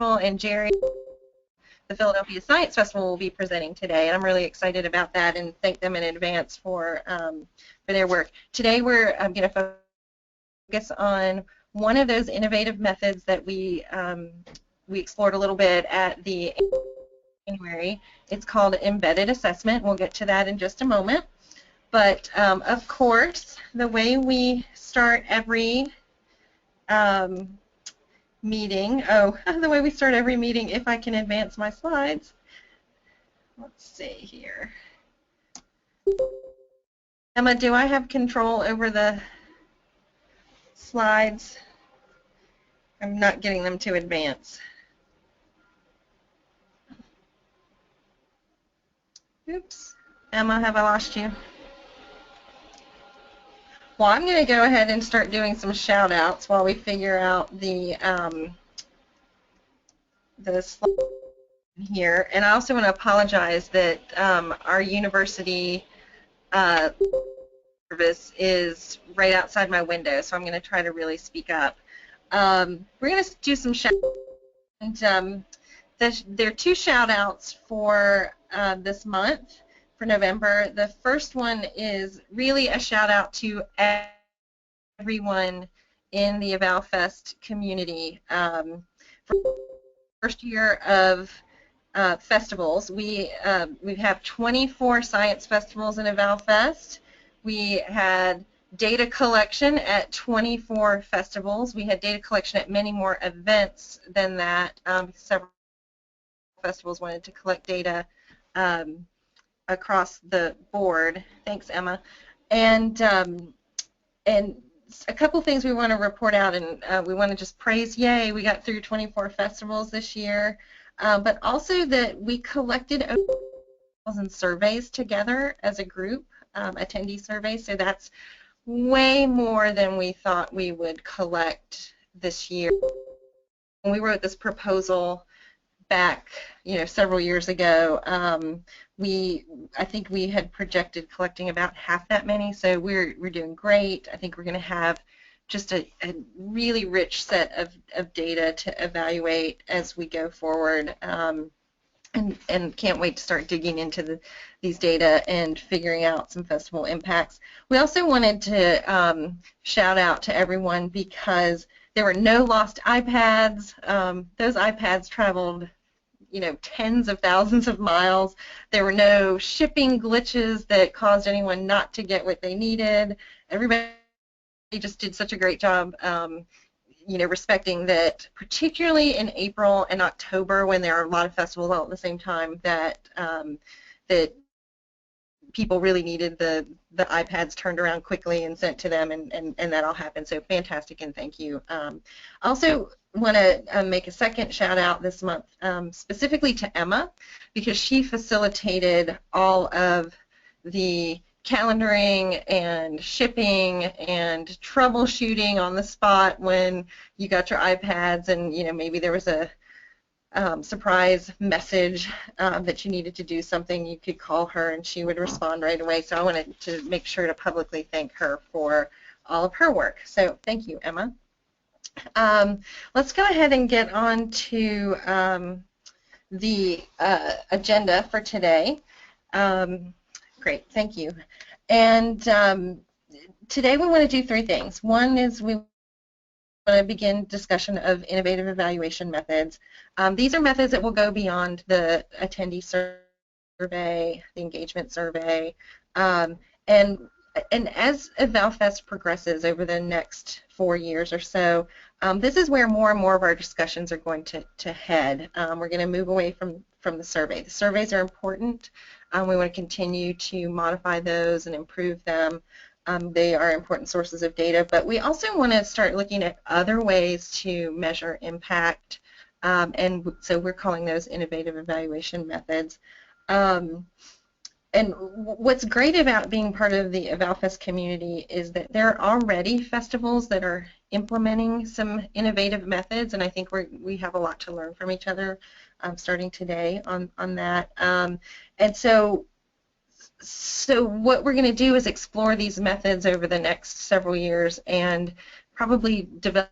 and Gerri, the Philadelphia Science Festival, will be presenting today, and I'm really excited about that and thank them in advance for their work. Today we're going to focus on one of those innovative methods that we explored a little bit at the January. It's called embedded assessment. We'll get to that in just a moment. But of course, the way we start every meeting, if I can advance my slides. Let's see here. Emma, do I have control over the slides? I'm not getting them to advance. Oops. Emma, have I lost you? Well, I'm going to go ahead and start doing some shout-outs while we figure out the slide here. And I also want to apologize that our university service is right outside my window, so I'm going to try to really speak up. We're going to do some shout-outs. And there are two shout-outs for this month, for November. The first one is really a shout-out to everyone in the EvalFest community. For the first year of festivals, we have 24 science festivals in EvalFest. We had data collection at 24 festivals. We had data collection at many more events than that. Several festivals wanted to collect data across the board. Thanks, Emma. And a couple things we want to report out, and we want to just praise, yay, we got through 24 festivals this year, but also that we collected over 1,000 surveys together as a group, attendee surveys, so that's way more than we thought we would collect this year. When we wrote this proposal back, several years ago, I think we had projected collecting about half that many, so we're doing great. I think we're going to have just a really rich set of data to evaluate as we go forward, and can't wait to start digging into these data and figuring out some festival impacts. We also wanted to shout out to everyone because there were no lost iPads. Those iPads traveled tens of thousands of miles. There were no shipping glitches that caused anyone not to get what they needed. Everybody just did such a great job, respecting that, particularly in April and October when there are a lot of festivals all at the same time, that people really needed the iPads turned around quickly and sent to them, and that all happened. So fantastic, and thank you. I also want to make a second shout out this month specifically to Emma, because she facilitated all of the calendaring and shipping and troubleshooting on the spot when you got your iPads and maybe there was a surprise message that you needed to do something. You could call her and she would respond right away. So I wanted to make sure to publicly thank her for all of her work. So thank you, Emma. Let's go ahead and get on to the agenda for today. Great, thank you. And today we want to do three things. One is we want to begin discussion of innovative evaluation methods. These are methods that will go beyond the attendee survey, the engagement survey, and as EvalFest progresses over the next 4 years or so, this is where more and more of our discussions are going to head. We're going to move away from the survey. The surveys are important. We want to continue to modify those and improve them. They are important sources of data, but we also want to start looking at other ways to measure impact, and so we're calling those innovative evaluation methods. And what's great about being part of the EvalFest community is that there are already festivals that are implementing some innovative methods, and I think we have a lot to learn from each other starting today on that. And so what we're going to do is explore these methods over the next several years and probably develop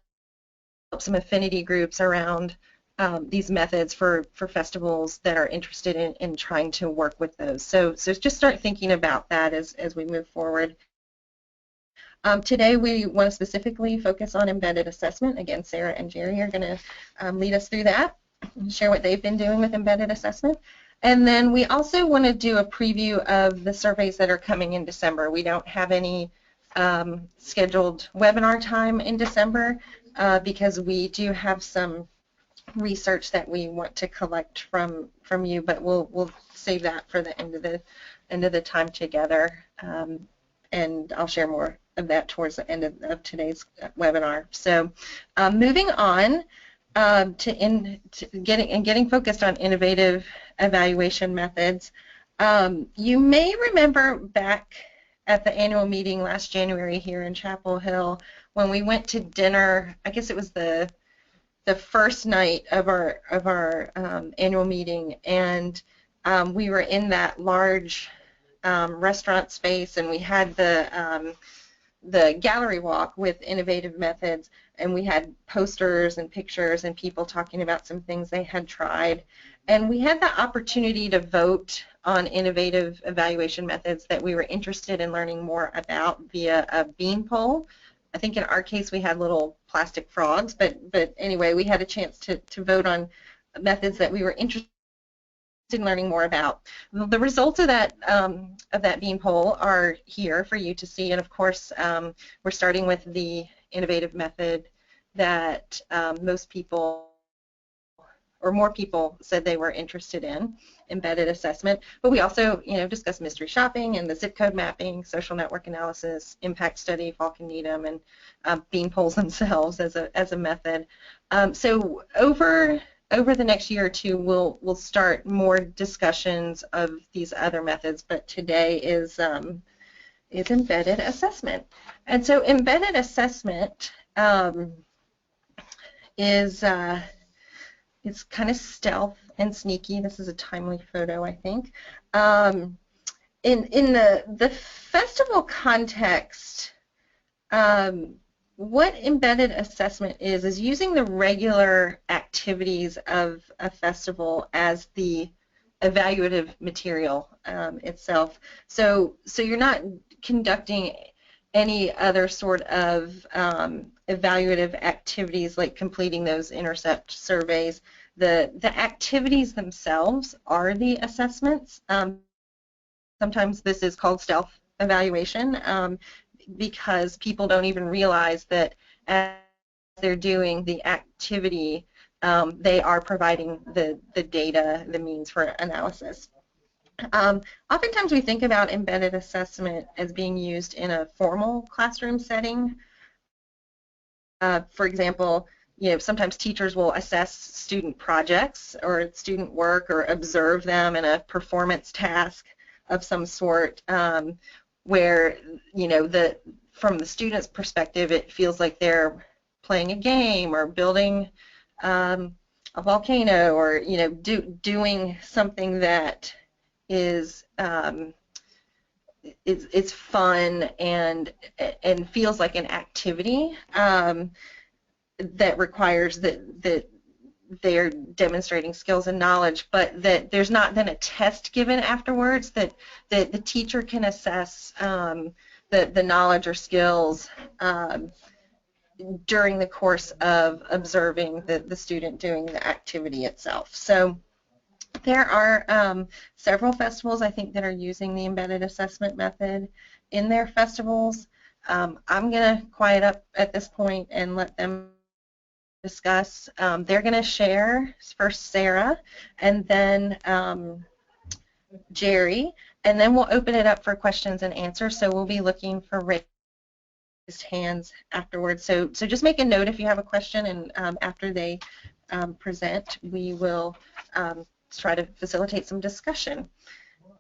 some affinity groups around these methods for festivals that are interested in trying to work with those. So just start thinking about that as we move forward. Today we want to specifically focus on embedded assessment. Again, Sara and Gerri are going to lead us through that and share what they've been doing with embedded assessment. And then we also want to do a preview of the surveys that are coming in December. We don't have any scheduled webinar time in December because we do have some research that we want to collect from you, but we'll save that for the end of the time together, and I'll share more of that towards the end of today's webinar. So moving on to getting focused on innovative evaluation methods. You may remember back at the annual meeting last January here in Chapel Hill when we went to dinner. I guess it was the first night of our annual meeting, and we were in that large restaurant space, and we had the gallery walk with innovative methods, and we had posters and pictures and people talking about some things they had tried, and we had the opportunity to vote on innovative evaluation methods that we were interested in learning more about via a bean poll. I think in our case we had little plastic frogs, but anyway, we had a chance to vote on methods that we were interested in learning more about. The results of that bean poll are here for you to see, and of course we're starting with the innovative method that most people or more people said they were interested in, embedded assessment. But we also, discussed mystery shopping and the zip code mapping, social network analysis, impact study, Falk and Needham, and bean polls themselves as a method. So over the next year or two, we'll start more discussions of these other methods. But today is embedded assessment, and so embedded assessment is it's kind of stealth and sneaky. This is a timely photo, I think. In the festival context, what embedded assessment is using the regular activities of a festival as the evaluative material itself. So you're not conducting any other sort of evaluative activities like completing those intercept surveys. The activities themselves are the assessments. Sometimes this is called stealth evaluation because people don't even realize that as they're doing the activity, they are providing the data, the means for analysis. Oftentimes we think about embedded assessment as being used in a formal classroom setting. For example, sometimes teachers will assess student projects or student work or observe them in a performance task of some sort where, from the student's perspective, it feels like they're playing a game or building a volcano or, doing something that is fun and feels like an activity that requires that they're demonstrating skills and knowledge, but that there's not then a test given afterwards, that the teacher can assess the knowledge or skills during the course of observing the student doing the activity itself. So there are several festivals, I think, that are using the embedded assessment method in their festivals. I'm going to quiet up at this point and let them discuss. They're going to share first Sara and then Gerri, and then we'll open it up for questions and answers. So we'll be looking for raised hands afterwards. So just make a note if you have a question, and after they present, we will try to facilitate some discussion.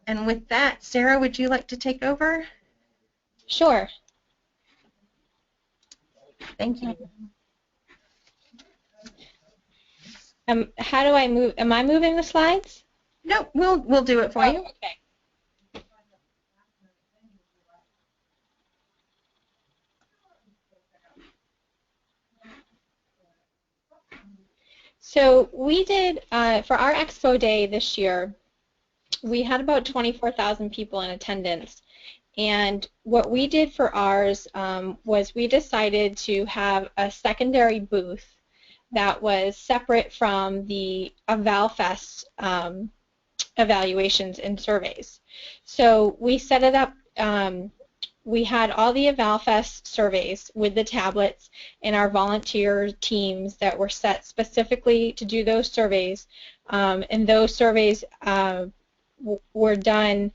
And with that, Sara, would you like to take over? Sure. Thank you. How do I move? Am I moving the slides? No, we'll do it for you. Okay. So we did, for our Expo Day this year, we had about 24,000 people in attendance. And what we did for ours was we decided to have a secondary booth that was separate from the EvalFest evaluations and surveys. So we set it up, we had all the EvalFest surveys with the tablets and our volunteer teams that were set specifically to do those surveys. And those surveys were done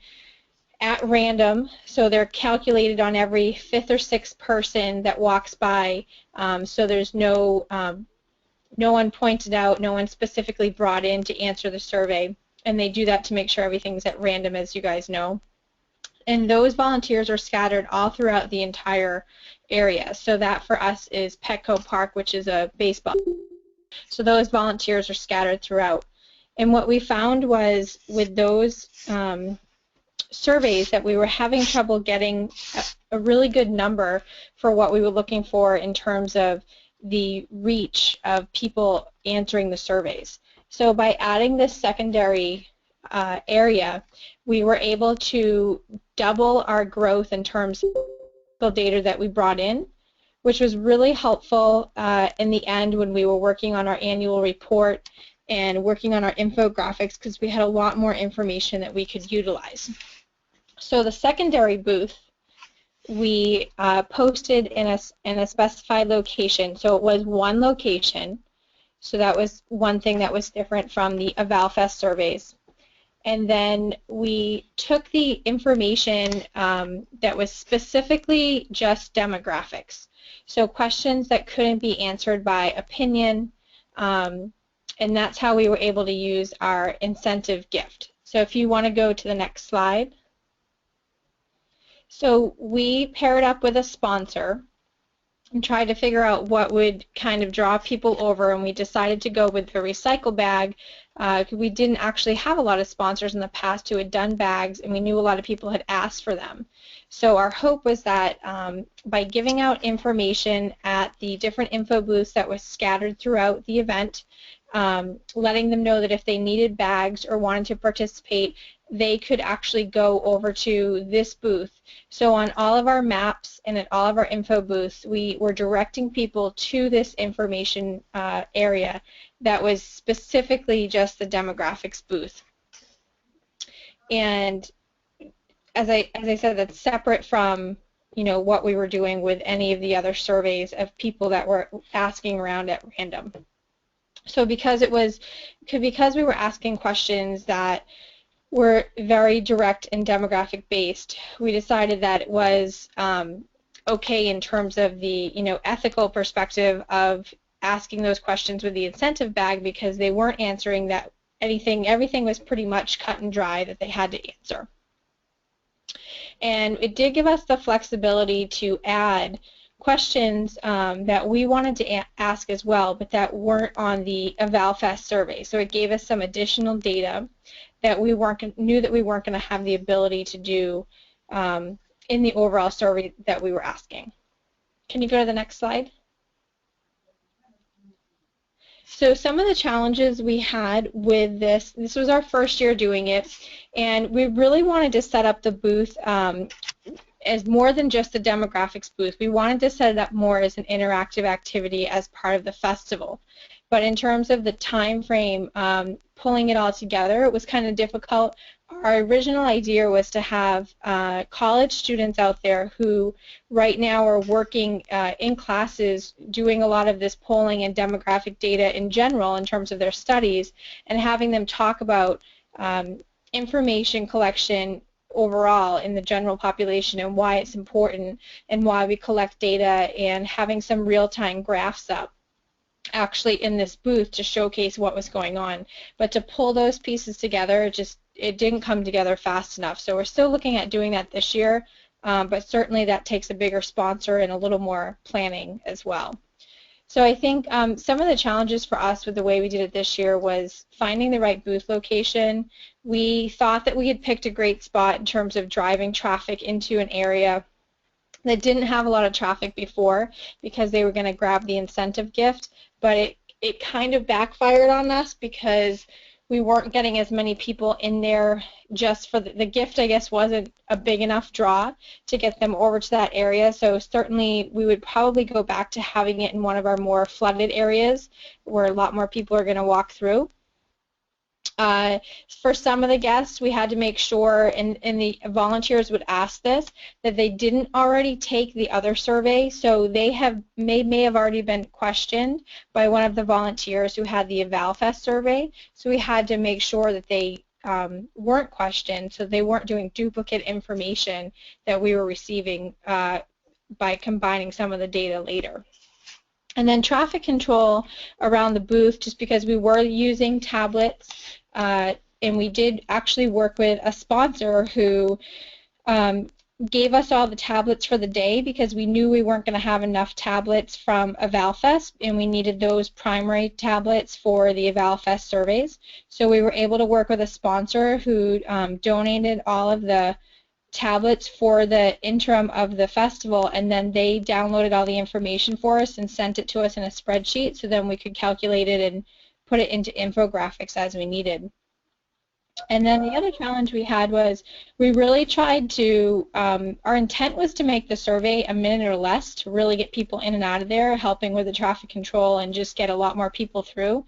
at random, so they're calculated on every fifth or sixth person that walks by, so there's no one pointed out, no one specifically brought in to answer the survey, and they do that to make sure everything's at random, as you guys know. And those volunteers are scattered all throughout the entire area. So that for us is Petco Park, which is a baseball. So those volunteers are scattered throughout. And what we found was with those surveys that we were having trouble getting a really good number for what we were looking for in terms of the reach of people answering the surveys. So by adding this secondary area, we were able to double our growth in terms of data that we brought in, which was really helpful in the end when we were working on our annual report and working on our infographics, because we had a lot more information that we could utilize. So the secondary booth, we posted in a specified location. So it was one location. So that was one thing that was different from the EvalFest surveys. And then we took the information that was specifically just demographics. So questions that couldn't be answered by opinion, and that's how we were able to use our incentive gift. So if you want to go to the next slide. So we paired up with a sponsor and tried to figure out what would kind of draw people over, and we decided to go with the recycle bag. We didn't actually have a lot of sponsors in the past who had done bags, and we knew a lot of people had asked for them. So our hope was that by giving out information at the different info booths that was scattered throughout the event, letting them know that if they needed bags or wanted to participate, they could actually go over to this booth. So on all of our maps and at all of our info booths, we were directing people to this information area that was specifically just the demographics booth. And as I said, that's separate from what we were doing with any of the other surveys of people that were asking around at random. So because we were asking questions that were very direct and demographic based, we decided that it was okay in terms of the ethical perspective of asking those questions with the incentive bag, because they weren't answering that everything was pretty much cut and dry that they had to answer. And it did give us the flexibility to add questions that we wanted to ask as well, but that weren't on the EvalFest survey. So it gave us some additional data that we knew that we weren't going to have the ability to do in the overall survey that we were asking. Can you go to the next slide? So some of the challenges we had with this was our first year doing it, and we really wanted to set up the booth as more than just the demographics booth. We wanted to set it up more as an interactive activity as part of the festival. But in terms of the time frame, pulling it all together, it was kind of difficult. Our original idea was to have college students out there who right now are working in classes doing a lot of this polling and demographic data in general in terms of their studies, and having them talk about information collection overall in the general population and why it's important and why we collect data, and having some real-time graphs up actually in this booth to showcase what was going on. But to pull those pieces together, it didn't come together fast enough. So we're still looking at doing that this year, but certainly that takes a bigger sponsor and a little more planning as well. So I think some of the challenges for us with the way we did it this year was finding the right booth location. We thought that we had picked a great spot in terms of driving traffic into an area that didn't have a lot of traffic before, because they were going to grab the incentive gift, but it kind of backfired on us because we weren't getting as many people in there just for the gift, I guess, wasn't a big enough draw to get them over to that area. So certainly we would probably go back to having it in one of our more flooded areas where a lot more people are going to walk through. For some of the guests, we had to make sure, and the volunteers would ask this, that they didn't already take the other survey. So they may have already been questioned by one of the volunteers who had the EvalFest survey. So we had to make sure that they weren't questioned, so they weren't doing duplicate information that we were receiving by combining some of the data later. And then traffic control around the booth, just because we were using tablets, and we did actually work with a sponsor who gave us all the tablets for the day because we knew we weren't going to have enough tablets from EvalFest, and we needed those primary tablets for the EvalFest surveys. So we were able to work with a sponsor who donated all of the tablets for the interim of the festival, and then they downloaded all the information for us and sent it to us in a spreadsheet, so then we could calculate it and put it into infographics as we needed. And then the other challenge we had was we really tried to, our intent was to make the survey a minute or less to really get people in and out of there, helping with the traffic control and just get a lot more people through.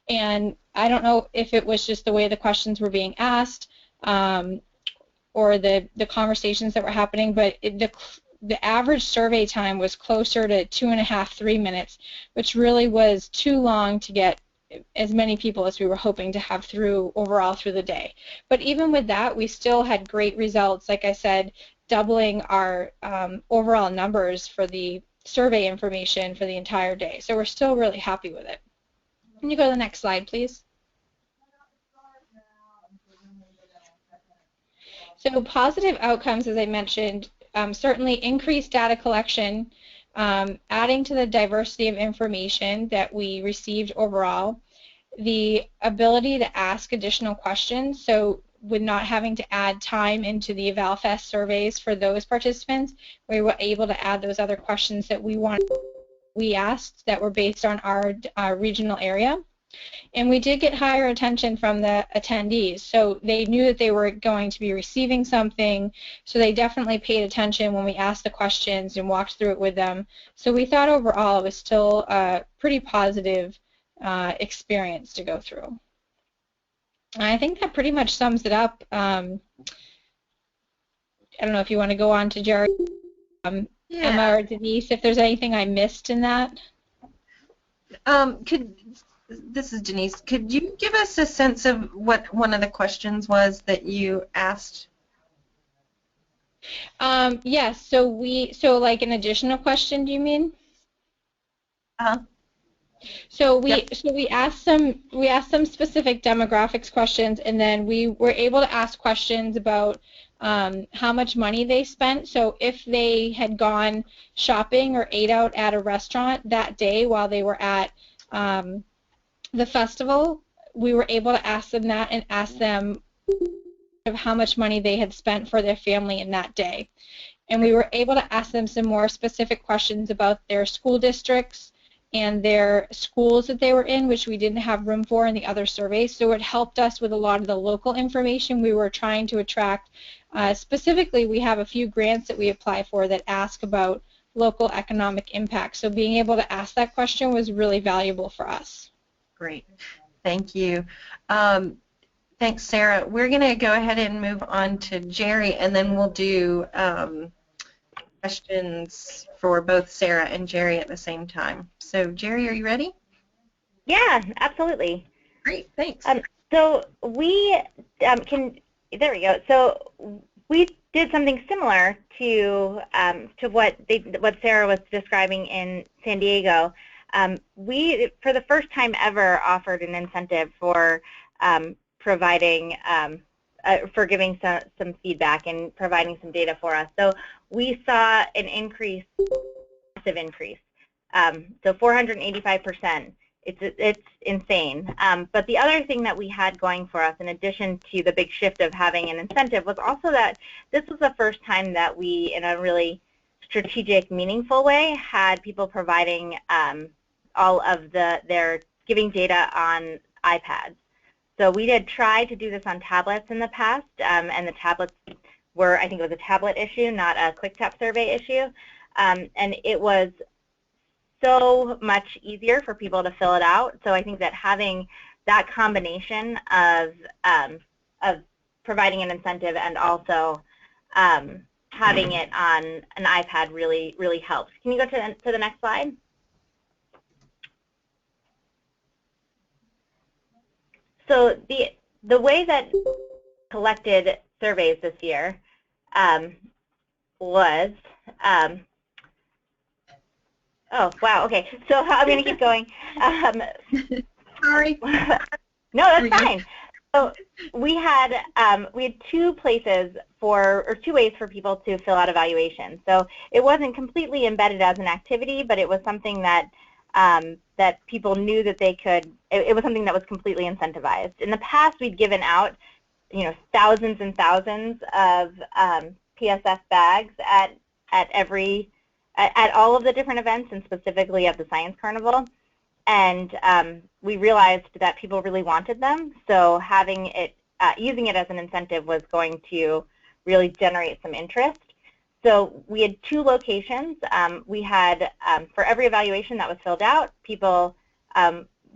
And I don't know if it was just the way the questions were being asked, or the conversations that were happening, but the average survey time was closer to 2.5, 3 minutes, which really was too long to get as many people as we were hoping to have through overall through the day. But even with that, we still had great results, like I said, doubling our overall numbers for the survey information for the entire day. So we're still really happy with it. Can you go to the next slide, please? So positive outcomes, as I mentioned, certainly increased data collection, adding to the diversity of information that we received overall, the ability to ask additional questions. So with not having to add time into the EvalFest surveys for those participants, we were able to add those other questions that we asked that were based on our regional area. And we did get higher attention from the attendees, so they knew that they were going to be receiving something, so they definitely paid attention when we asked the questions and walked through it with them. So we thought overall it was still a pretty positive experience to go through. And I think that pretty much sums it up. I don't know if you want to go on to Gerri, Emma, or Denise, if there's anything I missed in that. This is Denise. Could you give us a sense of what one of the questions was that you asked? Yes. So like an additional question, do you mean? So we asked some specific demographics questions, and then we were able to ask questions about how much money they spent. So if they had gone shopping or ate out at a restaurant that day while they were at the festival, we were able to ask them that and ask them of how much money they had spent for their family in that day. And we were able to ask them some more specific questions about their school districts and their schools that they were in, which we didn't have room for in the other surveys. So it helped us with a lot of the local information we were trying to attract. Specifically, we have a few grants that we apply for that ask about local economic impact. So being able to ask that question was really valuable for us. Great. Thank you. Thanks, Sarah. We're going to go ahead and move on to Gerri, and then we'll do questions for both Sarah and Gerri at the same time. So, Gerri, are you ready? Yeah, absolutely. Great, thanks. So we there we go. So we did something similar to what Sarah was describing in San Diego. We, for the first time ever, offered an incentive for providing, for giving some feedback and providing some data for us. So we saw an increase, massive increase. So 485%. It's insane. But the other thing that we had going for us, in addition to the big shift of having an incentive, was also that this was the first time that we, in a really strategic, meaningful way, had people providing all of their giving data on iPads. So we did try to do this on tablets in the past, and the tablets were, I think it was a tablet issue, not a QuickTap survey issue, and it was so much easier for people to fill it out. So I think that having that combination of providing an incentive and also having it on an iPad really helps. Can you go to the next slide? So the way that collected surveys this year was, oh wow, okay. So I'm going to keep going. Sorry. No, that's fine. So we had two places or two ways for people to fill out evaluations. So it wasn't completely embedded as an activity, but it was something that that people knew that they could. It was something that was completely incentivized. In the past, we'd given out, thousands and thousands of PSF bags at all of the different events, and specifically at the Science Carnival. And we realized that people really wanted them, so having it, using it as an incentive was going to really generate some interest. So we had two locations. We had, for every evaluation that was filled out, people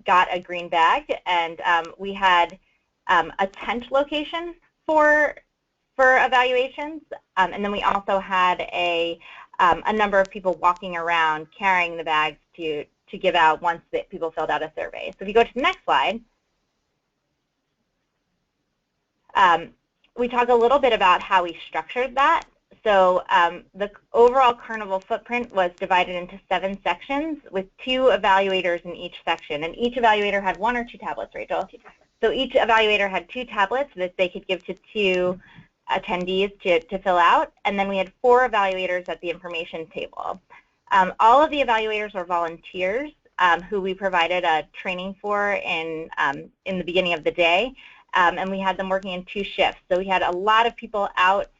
got a green bag, and we had a tent location for evaluations, and then we also had a number of people walking around carrying the bags to give out once people filled out a survey. So if you go to the next slide, we talk a little bit about how we structured that. So the overall carnival footprint was divided into 7 sections with 2 evaluators in each section, and each evaluator had 1 or 2 tablets, Rachel? So each evaluator had 2 tablets that they could give to 2 attendees to fill out, and then we had 4 evaluators at the information table. All of the evaluators were volunteers who we provided a training for in the beginning of the day, and we had them working in 2 shifts. So we had a lot of people out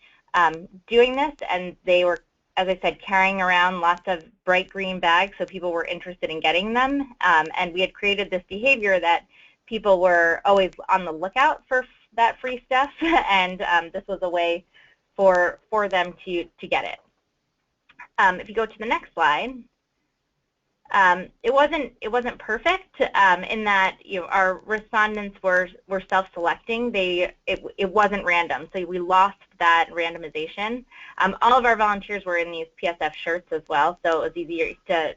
doing this, and they were, as I said, carrying around lots of bright green bags, so people were interested in getting them, and we had created this behavior that people were always on the lookout for that free stuff, and this was a way for them to get it. If you go to the next slide, it wasn't perfect in that our respondents were self-selecting. It wasn't random, so we lost that randomization. All of our volunteers were in these PSF shirts as well, so it was easier to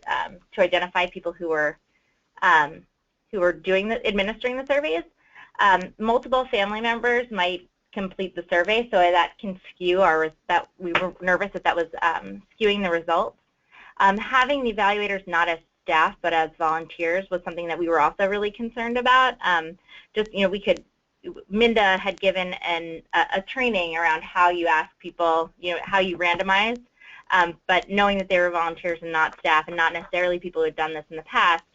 identify people who were administering the surveys. Multiple family members might complete the survey, so that can skew we were nervous that was skewing the results. Having the evaluators not as staff but as volunteers was something that we were also really concerned about. Minda had given a training around how you ask people, how you randomize, but knowing that they were volunteers and not staff and not necessarily people who had done this in the past,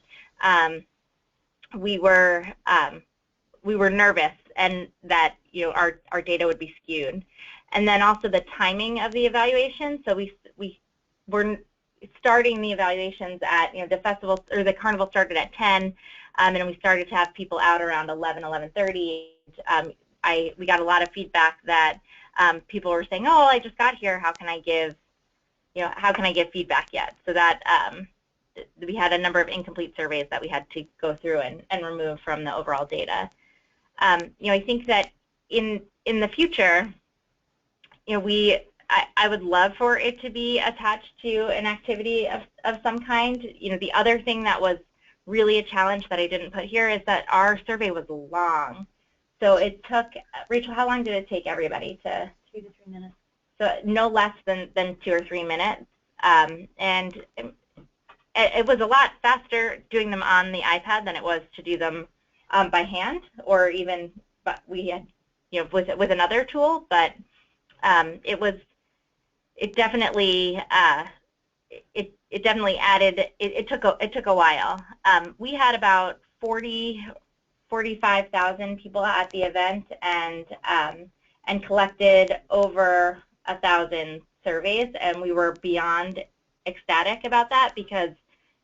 we were nervous and that our data would be skewed. And then also the timing of the evaluation. So we were starting the evaluations at the festival or the carnival started at 10, and we started to have people out around 11:30. We got a lot of feedback that people were saying, "Oh, I just got here. How can I give feedback yet?" So that we had a number of incomplete surveys that we had to go through and remove from the overall data. I think that in the future, I would love for it to be attached to an activity of some kind. The other thing that was really a challenge that I didn't put here is that our survey was long. So it took, Rachel, how long did it take everybody to? 2 to 3 minutes. So no less than 2 or 3 minutes. And it was a lot faster doing them on the iPad than it was to do them by hand, or even, but we had, with another tool. But it definitely added. It took a while. We had about 45,000 people at the event, and collected over 1,000 surveys, and we were beyond ecstatic about that because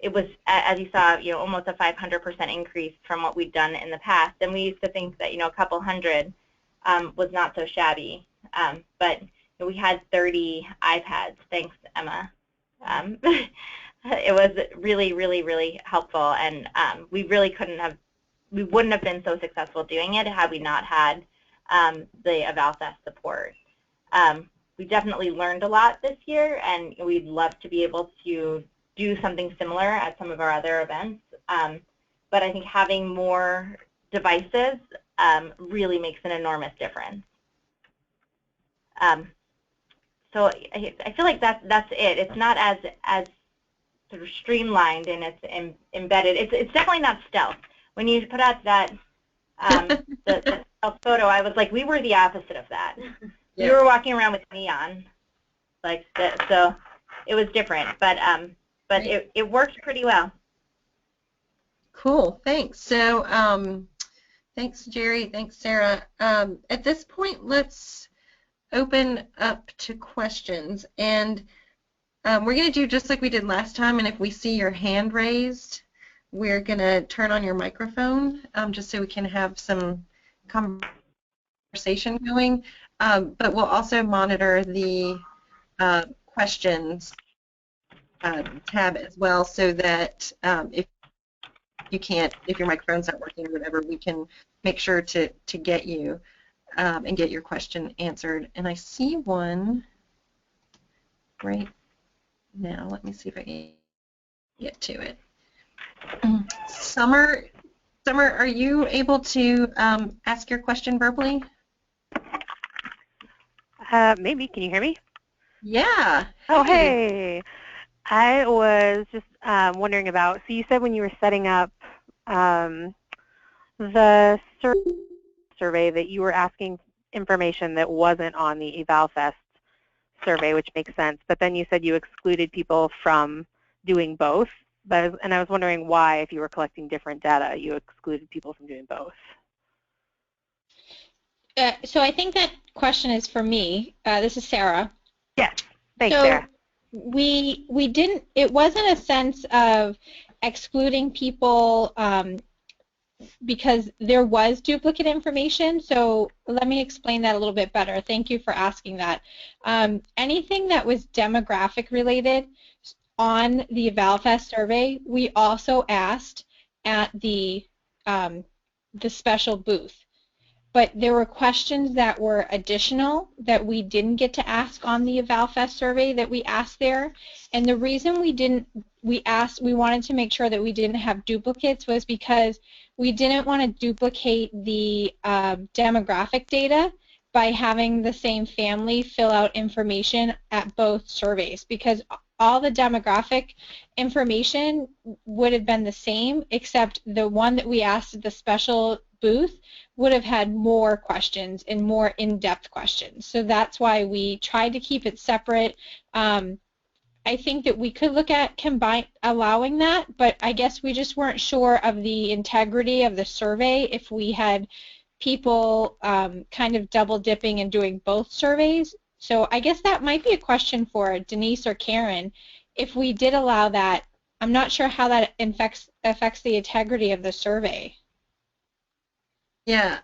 it was, as you saw, almost a 500% increase from what we'd done in the past. And we used to think that, a couple hundred was not so shabby. But we had 30 iPads, thanks, Emma. It was really, really, really helpful, and we really we wouldn't have been so successful doing it had we not had the EvalFest support. We definitely learned a lot this year, and we'd love to be able to do something similar at some of our other events. But I think having more devices really makes an enormous difference. So I feel like that's it. It's not as sort of streamlined and it's embedded. It's definitely not stealth. When you put out that the stealth photo, I was like, we were the opposite of that. Yeah. We were walking around with neon, like that, so it was different. But it worked pretty well. Cool. Thanks. So thanks, Gerri. Thanks, Sara. At this point, let's open up to questions, and we're going to do just like we did last time, and if we see your hand raised, we're going to turn on your microphone just so we can have some conversation going, but we'll also monitor the questions tab as well, so that if your microphone's not working or whatever, we can make sure to get you and get your question answered. And I see one right now. Let me see if I can get to it. Summer, are you able to ask your question verbally? Maybe. Can you hear me? Yeah. Oh, hey. I was just wondering about, so you said when you were setting up the survey that you were asking information that wasn't on the EvalFest survey, which makes sense, but then you said you excluded people from doing both, and I was wondering why, if you were collecting different data, you excluded people from doing both. So I think that question is for me. This is Sara. Yes. Thanks, Sara. We didn't, it wasn't a sense of excluding people because there was duplicate information. So let me explain that a little bit better. Thank you for asking that. Anything that was demographic related on the EvalFest survey, we also asked at the special booth. But there were questions that were additional that we didn't get to ask on the EvalFest survey that we asked there. And the reason we wanted to make sure that we didn't have duplicates was because we didn't want to duplicate the demographic data by having the same family fill out information at both surveys, because all the demographic information would have been the same, except the one that we asked at the special booth would have had more questions and more in-depth questions. So that's why we tried to keep it separate. I think that we could look at allowing that, but I guess we just weren't sure of the integrity of the survey if we had people kind of double dipping and doing both surveys. So I guess that might be a question for Denise or Karen. If we did allow that, I'm not sure how that affects the integrity of the survey. Yeah,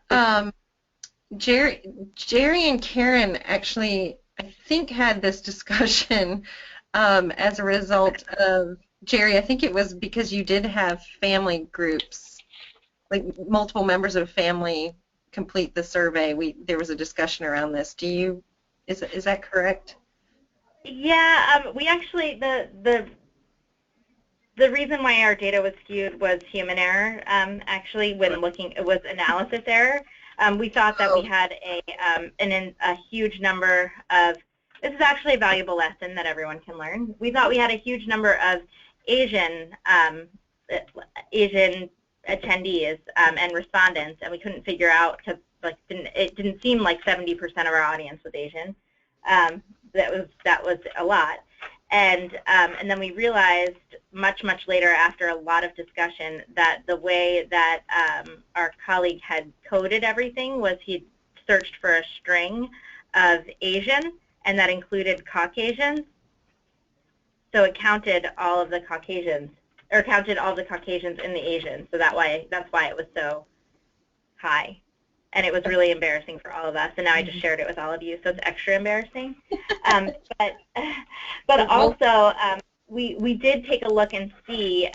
Gerri and Karen actually, I think, had this discussion as a result of, Gerri, I think it was because you did have family groups, like multiple members of a family complete the survey. There was a discussion around this. Is that correct? Yeah, we actually, the reason why our data was skewed was human error. Actually, when looking, it was analysis error. We thought that we had a huge number of, this is actually a valuable lesson that everyone can learn. We thought we had a huge number of Asian attendees and respondents, and we couldn't figure out it didn't seem like 70% of our audience was Asian. That was a lot. And then we realized much later, after a lot of discussion, that the way that our colleague had coded everything was he'd searched for a string of Asian, and that included Caucasians. So it counted all of the Caucasians or counted all the Caucasians and the Asians. So that's why it was so high. And it was really embarrassing for all of us. And now I just shared it with all of you, so it's extra embarrassing. But also, we did take a look and see,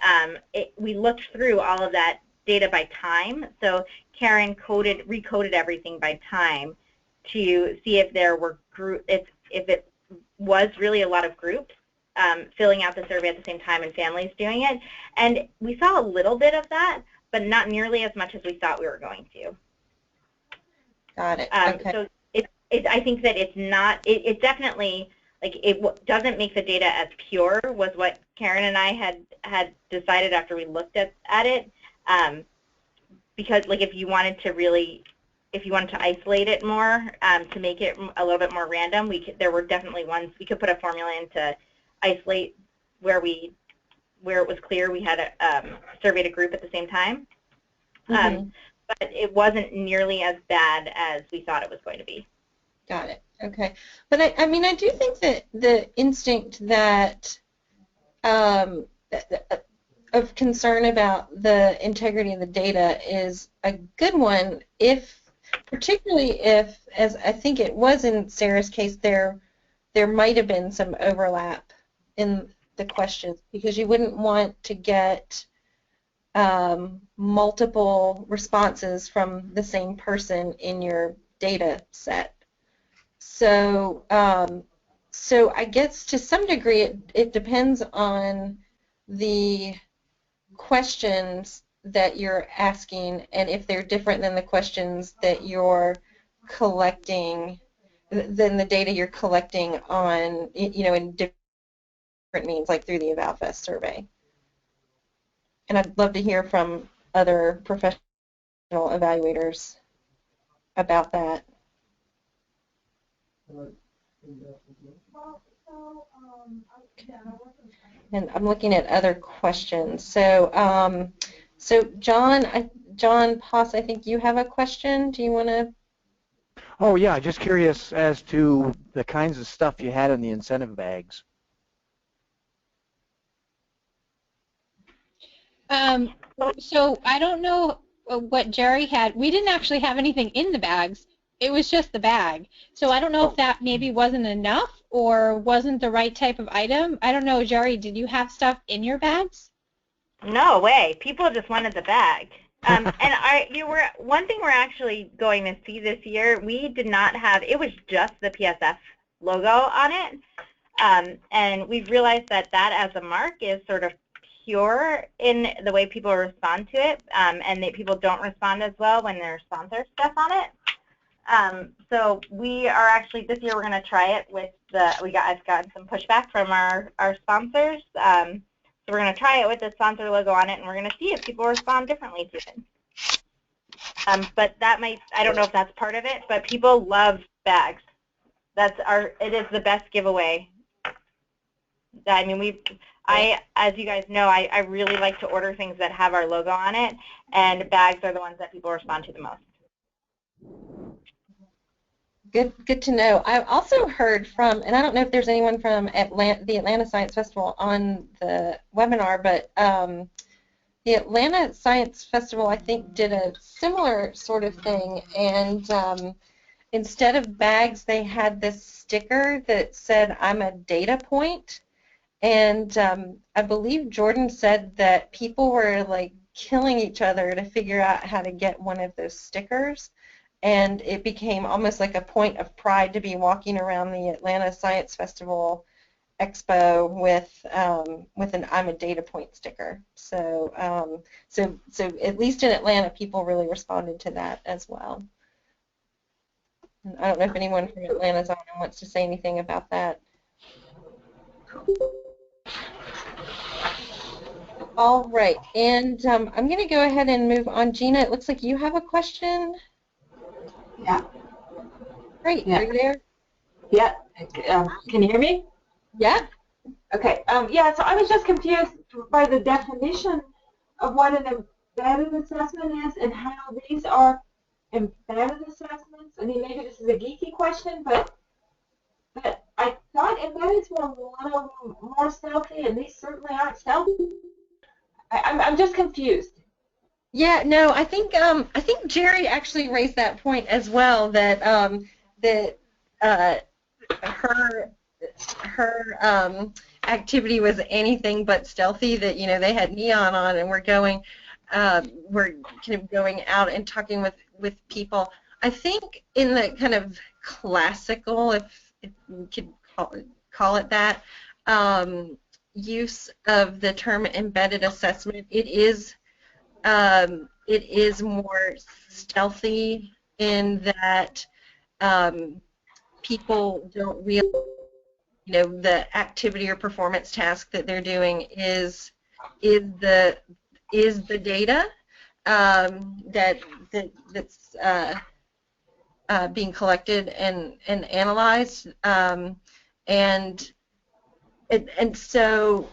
we looked through all of that data by time. So Karen recoded everything by time to see if there were if it was really a lot of groups filling out the survey at the same time and families doing it. And we saw a little bit of that, but not nearly as much as we thought we were going to. Got it. Okay. So I think that it's not, it definitely, like, it doesn't make the data as pure, was what Karen and I had decided after we looked at it. Because, like, if you wanted to isolate it more, to make it a little bit more random, there were definitely ones, we could put a formula in to isolate where it was clear we had surveyed a group at the same time. But it wasn't nearly as bad as we thought it was going to be. Got it. Okay. But I mean, I do think that the instinct that of concern about the integrity of the data is a good one, particularly if, as I think it was in Sarah's case, there might have been some overlap in the questions, because you wouldn't want to get multiple responses from the same person in your data set. So, so I guess to some degree it depends on the questions that you're asking, and if they're different than the questions that you're collecting, than the data you're collecting on, in different means, like through the EvalFest survey. And I'd love to hear from other professional evaluators about that. And I'm looking at other questions. So, so John Poss, I think you have a question. Do you want to? Oh yeah, just curious as to the kinds of stuff you had in the incentive bags. So I don't know what Gerri had. We didn't actually have anything in the bags. It was just the bag. So I don't know if that maybe wasn't enough or wasn't the right type of item. I don't know, Gerri, did you have stuff in your bags? No way. People just wanted the bag. And one thing we're actually going to see this year, we did not have, it was just the PSF logo on it. And we've realized that as a mark is sort of pure in the way people respond to it, and that people don't respond as well when there's sponsor stuff on it. So we are actually, this year we're going to try it with I've gotten some pushback from our sponsors. So we're going to try it with the sponsor logo on it, and we're going to see if people respond differently to it. But that might, I don't know if that's part of it, but people love bags. It is the best giveaway. I mean, as you guys know, I really like to order things that have our logo on it, and bags are the ones that people respond to the most. Good to know. I've also heard from, and I don't know if there's anyone from the Atlanta Science Festival on the webinar, but the Atlanta Science Festival, I think, did a similar sort of thing, and instead of bags, they had this sticker that said, "I'm a data point," and I believe Jordan said that people were like killing each other to figure out how to get one of those stickers. And it became almost like a point of pride to be walking around the Atlanta Science Festival Expo with an "I'm a data point" sticker. So so at least in Atlanta, people really responded to that as well. And I don't know if anyone from Atlanta's on and wants to say anything about that. All right, and I'm going to go ahead and move on. Gina, it looks like you have a question. Yeah. Great. Yeah. Are you there? Yeah. Can you hear me? Yeah. Okay. Yeah, so I was just confused by the definition of what an embedded assessment is and how these are embedded assessments. I mean, maybe this is a geeky question, but I thought embeddeds were one of them more stealthy, and these certainly aren't stealthy. I'm just confused. Yeah, no, I think Gerri actually raised that point as well, that that her activity was anything but stealthy. That they had neon on and we're kind of going out and talking with people. I think in the kind of classical, if you could call it that, use of the term embedded assessment, it is more stealthy in that people don't realize, the activity or performance task that they're doing is the data that's being collected and analyzed, and so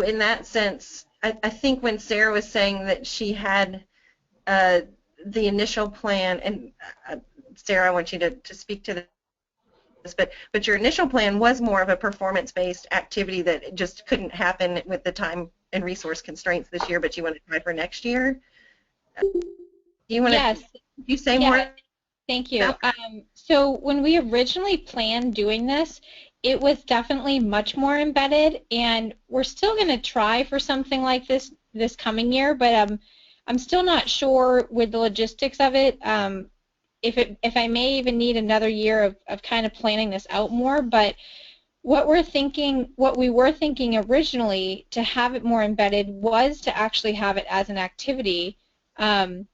in that sense, I think when Sara was saying that she had the initial plan, and Sara, I want you to speak to this, but your initial plan was more of a performance-based activity that just couldn't happen with the time and resource constraints this year, but you want to try for next year. Do you want Yes. to you say more? Thank you. So when we originally planned doing this, it was definitely much more embedded, and we're still going to try for something like this coming year, but I'm still not sure with the logistics of it, if I may even need another year of kind of planning this out more. But what we were thinking originally to have it more embedded was to actually have it as an activity, and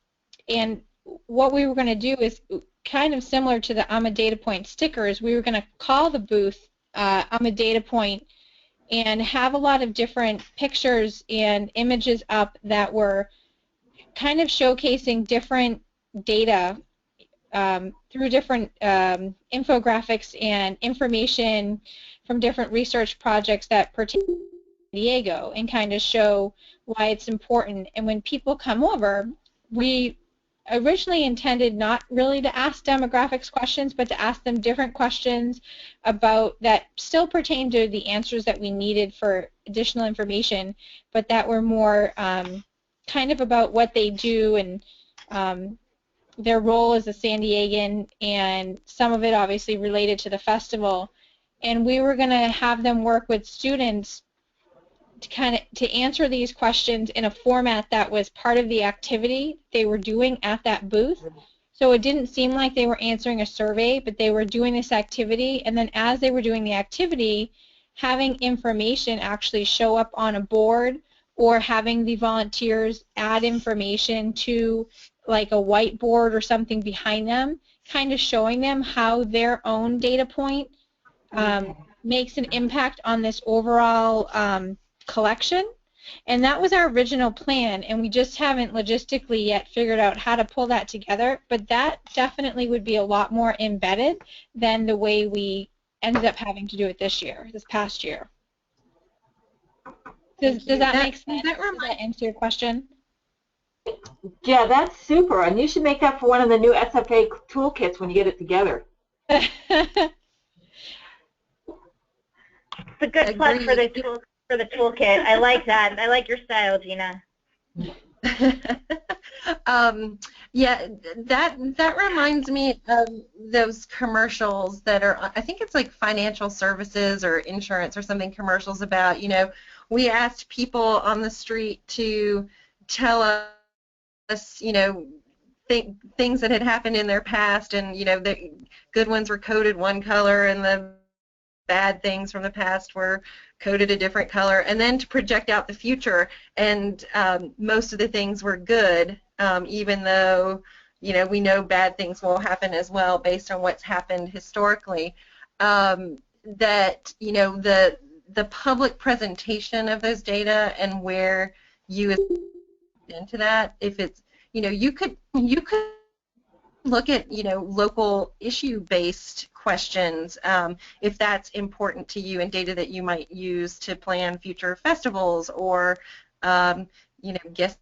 what we were going to do is kind of similar to the I'm a data point stickers. We were going to call the booth I'm a data point and have a lot of different pictures and images up that were kind of showcasing different data through different infographics and information from different research projects that pertain to San Diego, and kind of show why it's important. And when people come over, we originally intended not really to ask demographics questions, but to ask them different questions about that still pertain to the answers that we needed for additional information, but that were more kind of about what they do and their role as a San Diegan, and some of it obviously related to the festival. And we were going to have them work with students to answer these questions in a format that was part of the activity they were doing at that booth. So it didn't seem like they were answering a survey, but they were doing this activity, and then as they were doing the activity, having information actually show up on a board, or having the volunteers add information to like a whiteboard or something behind them, kind of showing them how their own data point makes an impact on this overall collection. And that was our original plan, and we just haven't logistically yet figured out how to pull that together, but that definitely would be a lot more embedded than the way we ended up having to do it this past year. Does that make sense? Does that answer your question? Yeah, that's super, and you should make that for one of the new SFA toolkits when you get it together. It's a good plug for the toolkit. I like that. I like your style, Gina. Yeah, that reminds me of those commercials that are, I think it's like financial services or insurance or something, commercials about, we asked people on the street to tell us, things that had happened in their past, and, the good ones were coded one color and the bad things from the past were coded a different color, and then to project out the future, and most of the things were good, even though we know bad things will happen as well based on what's happened historically. That the public presentation of those data and where you into that, if it's you could look at local issue-based questions, if that's important to you, and data that you might use to plan future festivals or guest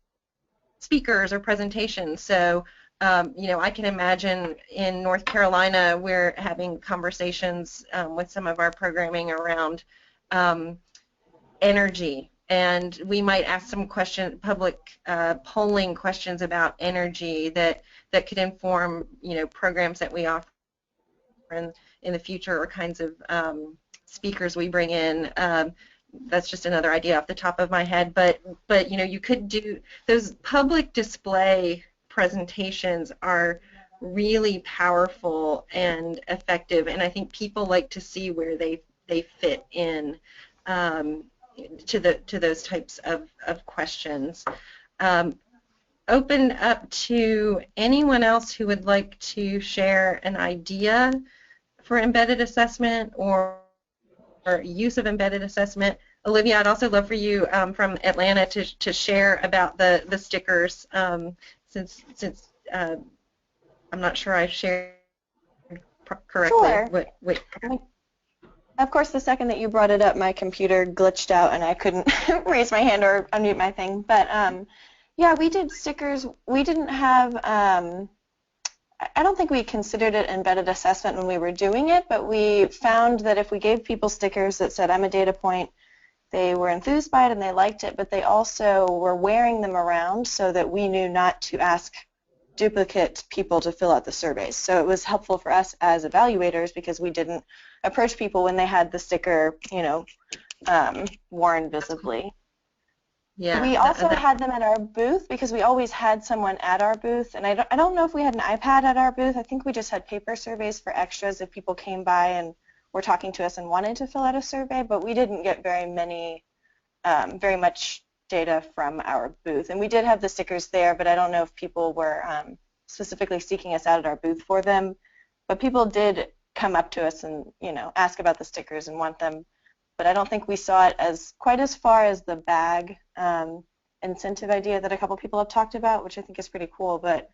speakers or presentations. So I can imagine in North Carolina we're having conversations with some of our programming around energy and we might ask some public polling questions about energy that could inform, programs that we offer in the future, or kinds of speakers we bring in. That's just another idea off the top of my head, but you could do those public display presentations are really powerful and effective, and I think people like to see where they fit in to those types of questions. Open up to anyone else who would like to share an idea for embedded assessment or use of embedded assessment. Olivia, I'd also love for you from Atlanta to share about the stickers, since I'm not sure I shared correctly. Sure. Of course, the second that you brought it up, my computer glitched out and I couldn't raise my hand or unmute my thing. But yeah, we did stickers. We didn't have, I don't think we considered it embedded assessment when we were doing it, but we found that if we gave people stickers that said, I'm a data point, they were enthused by it and they liked it, but they also were wearing them around so that we knew not to ask duplicate people to fill out the surveys. So it was helpful for us as evaluators because we didn't approach people when they had the sticker, worn visibly. Yeah. We also had them at our booth because we always had someone at our booth, and I don't know if we had an iPad at our booth. I think we just had paper surveys for extras if people came by and were talking to us and wanted to fill out a survey, but we didn't get very much data from our booth. And we did have the stickers there, but I don't know if people were specifically seeking us out at our booth for them. But people did come up to us and, ask about the stickers and want them. But I don't think we saw it as quite as far as the bag incentive idea that a couple people have talked about, which I think is pretty cool. But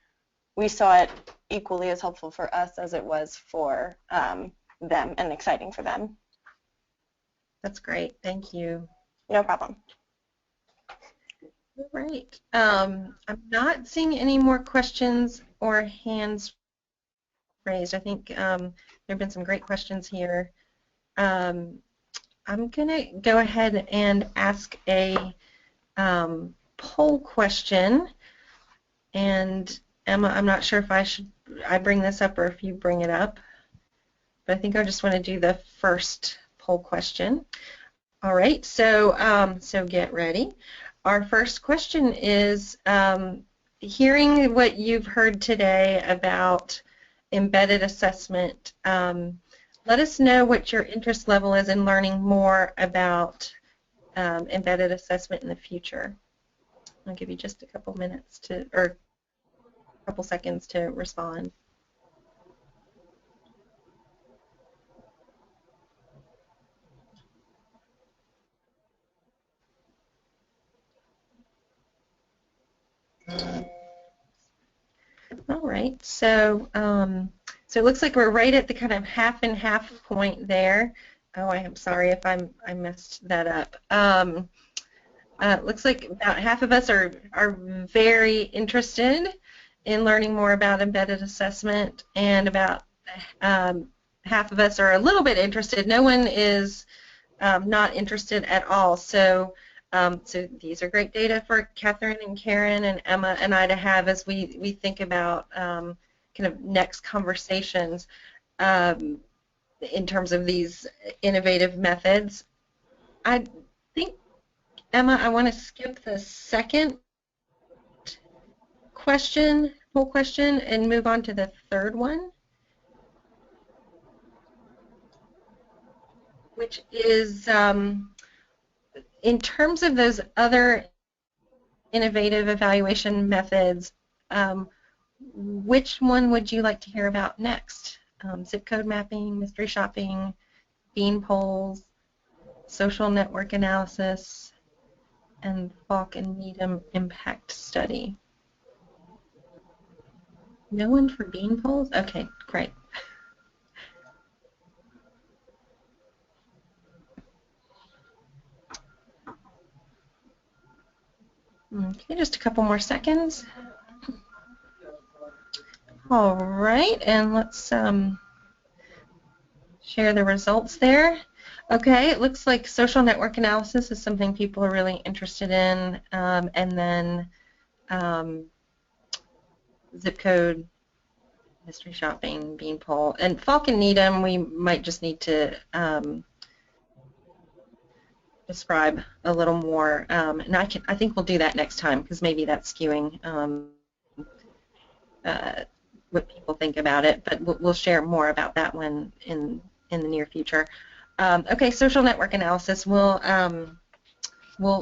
we saw it equally as helpful for us as it was for them and exciting for them. That's great. Thank you. No problem. All right. I'm not seeing any more questions or hands raised. I think there have been some great questions here. I'm going to go ahead and ask a poll question. And Emma, I'm not sure if I bring this up or if you bring it up, but I think I just want to do the first poll question. All right, so get ready. Our first question is, hearing what you've heard today about embedded assessment, let us know what your interest level is in learning more about embedded assessment in the future. I'll give you just a couple minutes or a couple seconds to respond. All right, so so it looks like we're right at the kind of half and half point there. Oh, I am sorry if I messed that up. Looks like about half of us are very interested in learning more about embedded assessment, and about half of us are a little bit interested. No one is not interested at all. So so these are great data for Catherine and Karen and Emma and I to have as we think about kind of next conversations in terms of these innovative methods. I think, Emma, I want to skip the second poll question, and move on to the third one, which is in terms of those other innovative evaluation methods, which one would you like to hear about next? Zip code mapping, mystery shopping, bean polls, social network analysis, and Falk and Needham impact study. No one for bean polls? Okay, great. Okay, just a couple more seconds. All right, and let's share the results there. Okay, it looks like social network analysis is something people are really interested in, and then zip code, mystery shopping, beanpole, and Falk and Needham. We might just need to describe a little more, and I think we'll do that next time because maybe that's skewing what people think about it. But we'll share more about that one in the near future. Okay, social network analysis. We'll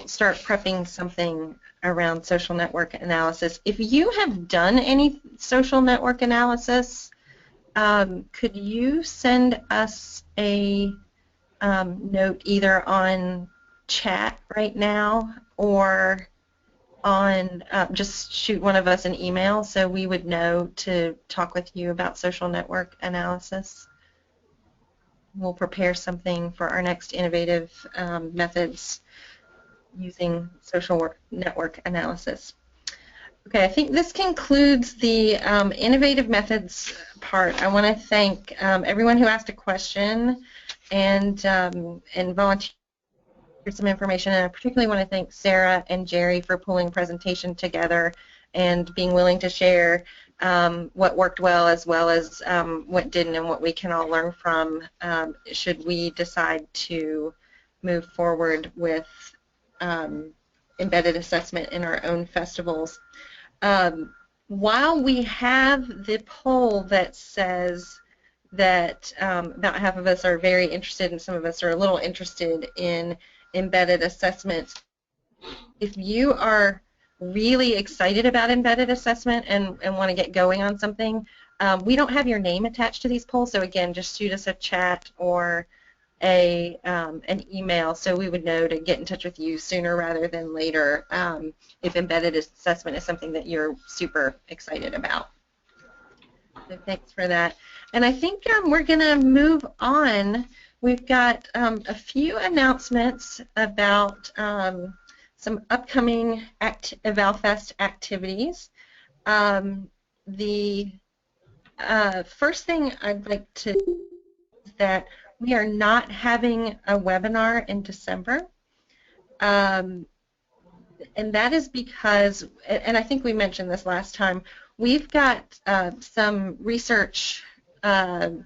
start prepping something around social network analysis. If you have done any social network analysis, could you send us a note either on chat right now or on just shoot one of us an email so we would know to talk with you about social network analysis? We'll prepare something for our next innovative methods using social network analysis. Okay, I think this concludes the innovative methods part. I want to thank everyone who asked a question and volunteered some information, and I particularly want to thank Sara and Gerri for pulling presentation together and being willing to share what worked well as what didn't and what we can all learn from should we decide to move forward with embedded assessment in our own festivals. While we have the poll that says that about half of us are very interested and some of us are a little interested in embedded assessments, if you are really excited about embedded assessment and want to get going on something, we don't have your name attached to these polls, so again, just shoot us a chat or an email so we would know to get in touch with you sooner rather than later if embedded assessment is something that you're super excited about. So thanks for that. And I think we're going to move on. We've got a few announcements about some upcoming EvalFest activities. The first thing I'd like to is that we are not having a webinar in December, and that is because, and I think we mentioned this last time, we've got some research, or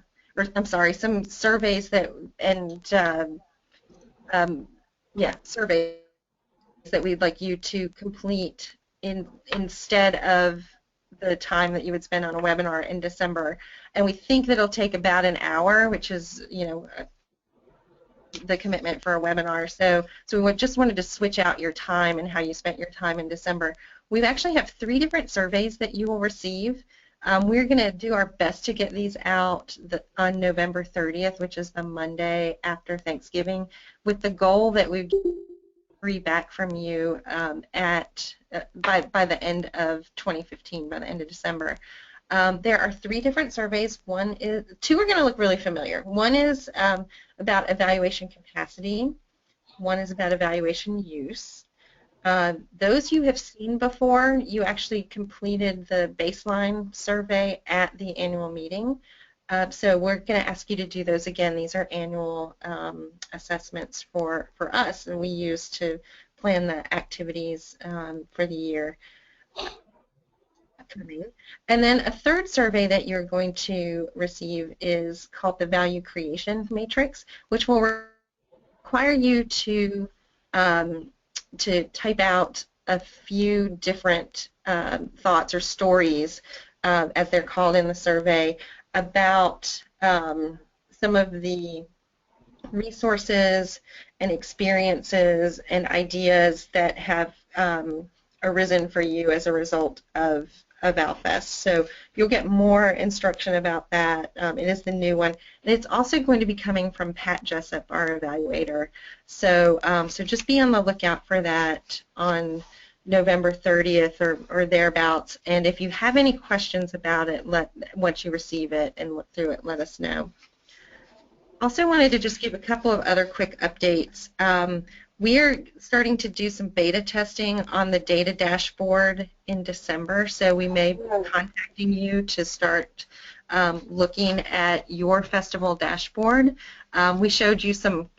I'm sorry, some surveys that, and yeah, surveys that we'd like you to complete instead of the time that you would spend on a webinar in December, and we think that it'll take about an hour, which is, you know, the commitment for a webinar. So we just wanted to switch out your time and how you spent your time in December. We actually have 3 different surveys that you will receive. We're going to do our best to get these out on November 30th, which is the Monday after Thanksgiving, with the goal that we get back from you by the end of 2015, by the end of December. There are 3 different surveys. 2 are going to look really familiar. One is about evaluation capacity. One is about evaluation use. Those you have seen before. You actually completed the baseline survey at the annual meeting. So we're going to ask you to do those again. These are annual assessments for us, and we use to plan the activities for the year coming. And then a 3rd survey that you're going to receive is called the Value Creation Matrix, which will require you to type out a few different thoughts or stories, as they're called in the survey, about some of the resources and experiences and ideas that have arisen for you as a result of EvalFest. So you'll get more instruction about that. It is the new one. And it's also going to be coming from Pat Jessup, our evaluator. So, so just be on the lookout for that on November 30th or thereabouts. And if you have any questions about it, once you receive it and look through it, let us know. Also wanted to just give a couple of other quick updates. We are starting to do some beta testing on the data dashboard in December, so we may be contacting you to start looking at your festival dashboard. We showed you some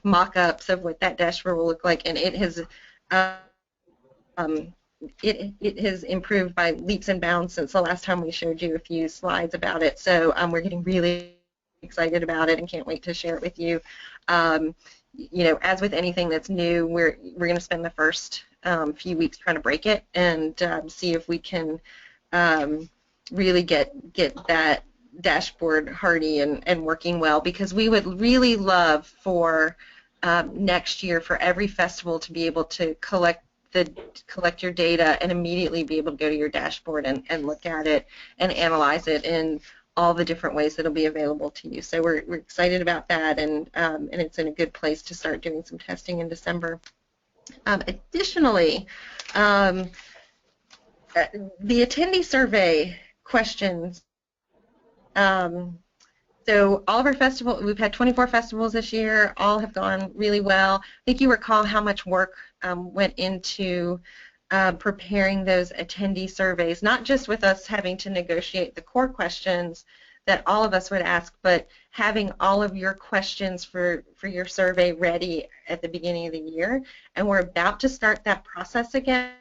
mock-ups of what that dashboard will look like, and it has it has improved by leaps and bounds since the last time we showed you a few slides about it. So we're getting really excited about it and can't wait to share it with you. You know, as with anything that's new, we're going to spend the first few weeks trying to break it and see if we can really get that dashboard hardy and working well, because we would really love for next year for every festival to be able to collect your data and immediately be able to go to your dashboard and look at it and analyze it in all the different ways that will be available to you. So we're excited about that, and it's in a good place to start doing some testing in December. Additionally, the attendee survey questions. So all of our festivals, we've had 24 festivals this year, all have gone really well. I think you recall how much work went into preparing those attendee surveys, not just with us having to negotiate the core questions that all of us would ask, but having all of your questions for your survey ready at the beginning of the year. And we're about to start that process again.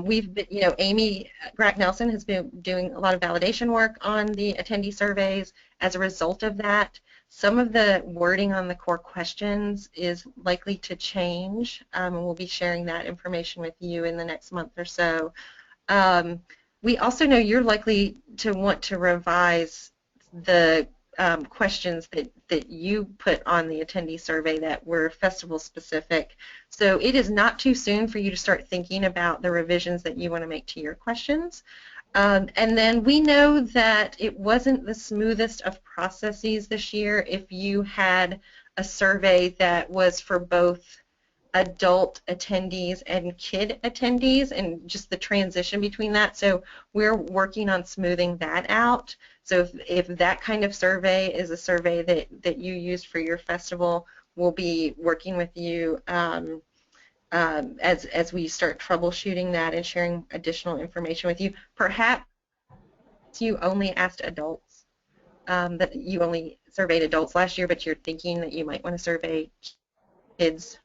We've been, you know, Amy Grack-Nelson has been doing a lot of validation work on the attendee surveys. As a result of that, some of the wording on the core questions is likely to change, and we'll be sharing that information with you in the next month or so. We also know you're likely to want to revise the questions that you put on the attendee survey that were festival specific. So it is not too soon for you to start thinking about the revisions that you want to make to your questions. And then we know that it wasn't the smoothest of processes this year if you had a survey that was for both adult attendees and kid attendees, and just the transition between that. So we're working on smoothing that out. So if that kind of survey is a survey that you used for your festival, we'll be working with you as we start troubleshooting that and sharing additional information with you. Perhaps you only asked adults, that you only surveyed adults last year, but you're thinking that you might want to survey kids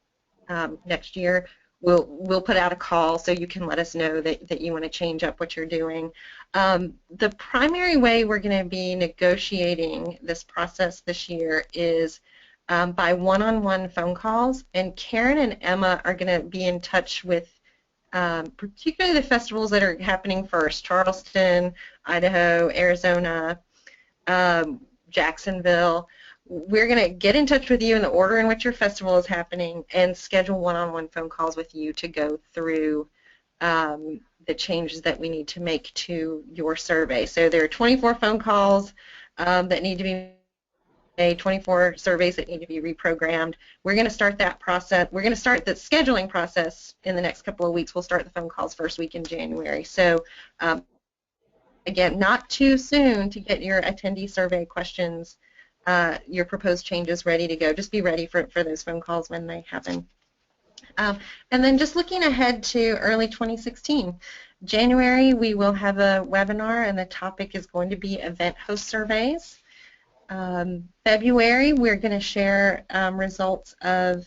next year. We'll put out a call so you can let us know that you want to change up what you're doing. The primary way we're going to be negotiating this process this year is by one-on-one phone calls, and Karen and Emma are going to be in touch with particularly the festivals that are happening first: Charleston, Idaho, Arizona, Jacksonville. We're going to get in touch with you in the order in which your festival is happening and schedule one-on-one phone calls with you to go through the changes that we need to make to your survey. So there are 24 phone calls that need to be made, 24 surveys that need to be reprogrammed. We're going to start that process. We're going to start the scheduling process in the next couple of weeks. We'll start the phone calls first week in January. So again, not too soon to get your attendee survey questions, your proposed changes ready to go. Just be ready for those phone calls when they happen. And then just looking ahead to early 2016, January we will have a webinar, and the topic is going to be event host surveys. February we're going to share results of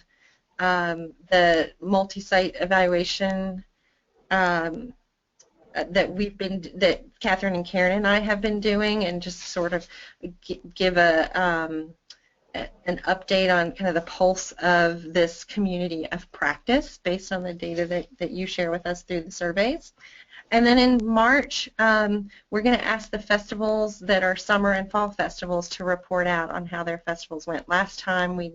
the multi-site evaluation that Catherine and Karen and I have been doing, and just sort of give an update on kind of the pulse of this community of practice based on the data that you share with us through the surveys. And then in March, we're going to ask the festivals that are summer and fall festivals to report out on how their festivals went. Last time we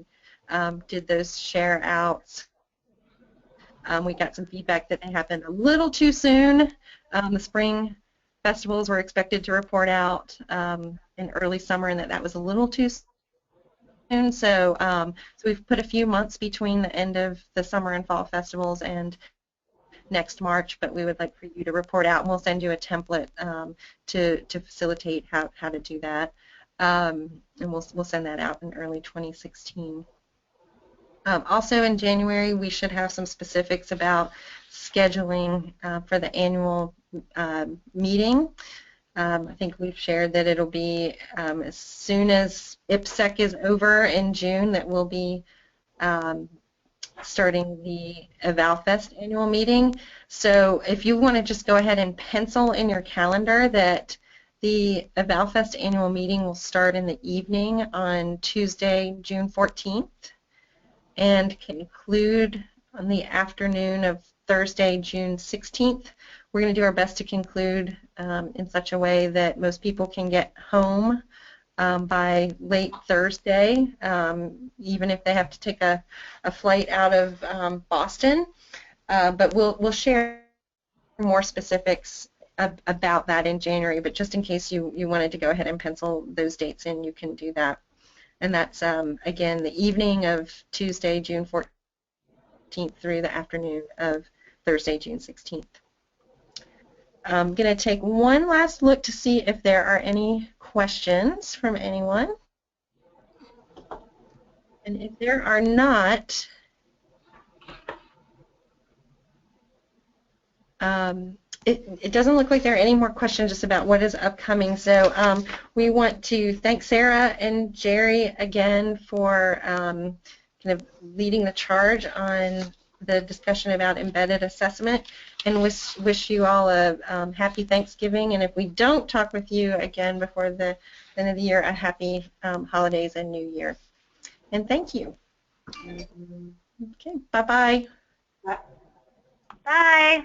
did those share outs, we got some feedback that they happened a little too soon. The spring festivals were expected to report out in early summer, and that was a little too soon. So, so we've put a few months between the end of the summer and fall festivals and next March, but we would like for you to report out, and we'll send you a template to facilitate how to do that, and we'll send that out in early 2016. Also in January, we should have some specifics about scheduling for the annual meeting. I think we've shared that it'll be as soon as IPSEC is over in June that we'll be starting the EvalFest annual meeting. So if you want to just go ahead and pencil in your calendar that the EvalFest annual meeting will start in the evening on Tuesday, June 14th, and conclude on the afternoon of Thursday, June 16th. We're going to do our best to conclude in such a way that most people can get home by late Thursday, even if they have to take a flight out of Boston. But we'll share more specifics about that in January. But just in case you wanted to go ahead and pencil those dates in, you can do that. And that's, again, the evening of Tuesday, June 14th through the afternoon of Thursday, June 16th. I'm going to take one last look to see if there are any questions from anyone. And if there are not, it doesn't look like there are any more questions just about what is upcoming. So we want to thank Sara and Gerri again for kind of leading the charge on the discussion about embedded assessment, and wish you all a happy Thanksgiving. And if we don't talk with you again before the end of the year, a happy holidays and New Year. And thank you. Okay, bye-bye. Bye.